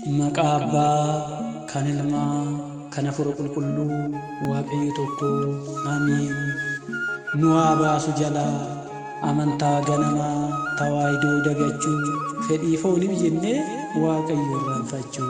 Maqaa Abbaa, kan Ilmaa, kan Hafuura Qulqulluu, Waaqayyo tokko, Amiin. Nu haa baasu jalaa amantaa ganamaa tawaahidoo dagachuu, fedhii fooniif jennee Waaqayyo irraanfachuu,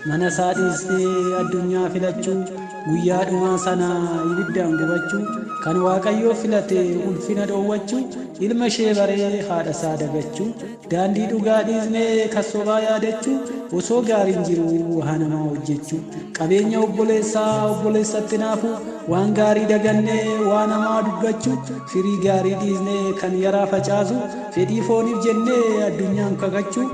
mana isaa dhiisnee addunyaa filachuu, guyyaa dhumaa sana ibiddaan gubachuu, kan Waaqayyoo filate ulfina dhoowwachuu, ilma ishee baree haadha isaa dagachuu, daandii dhugaa dhiisnee kan sobaa yaadachuu, osoo gaariin jiru waa namaa hojjechuu, qabeenya obboleessaa obboleessatti naafuu, waan gaarii dagannee waa namaa dubbachuu, firii gaarii dhiisnee kan yaraa facaasu, fedhii fooniif jennee addunyaan kakachuu,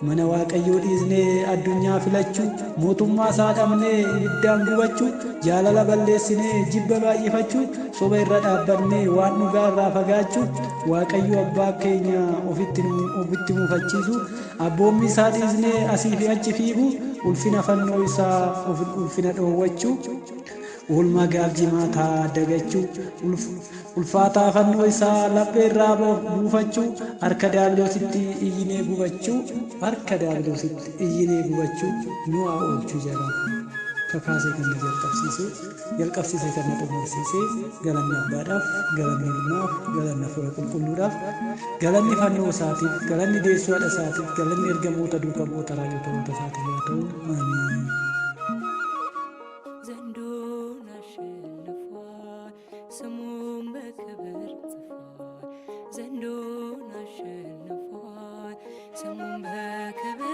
mana Waaqayyoo dhiisnee addunyaa filachuu, mootummaa isaa dhabnee ibiddaan gubachuu, jaalala balleessinee jibba baay'ifachuu, soba irra dhaabbannee waan dhugaa irraa fagaachuu, Waaqayyo abbaa keenya ofitti mufachiisu, abboommi isaa dhiisnee asii fi achi fiigu, ulfina fannoo isaa ulfina dhoowwachuu, oolmaa gaaf jimaataa dagachuu, ulfaataa fannoo isaa laphee irraa buufachuu, harka daabiloositti iyyinee gubachuu, nu haa oolchuu jala. Kakaasee kan na jalqabsiisee kan na xumursiisee, galanni Abbaadhaaf, galanni Ilmaaf, galanni Hafuura Qulqulluudhaaf, galanni fannoo isaatiif, galanni deessuu haadha isaatiif, galanni ergamoota duukaa bu'oota raajota isaatiif haa ta'u. Amiin. ዘንዶን አሸንፏል፣ ስሙን በክብር ጽፏል። ዘንዶን አሸንፏል፣ ስሙን በክብር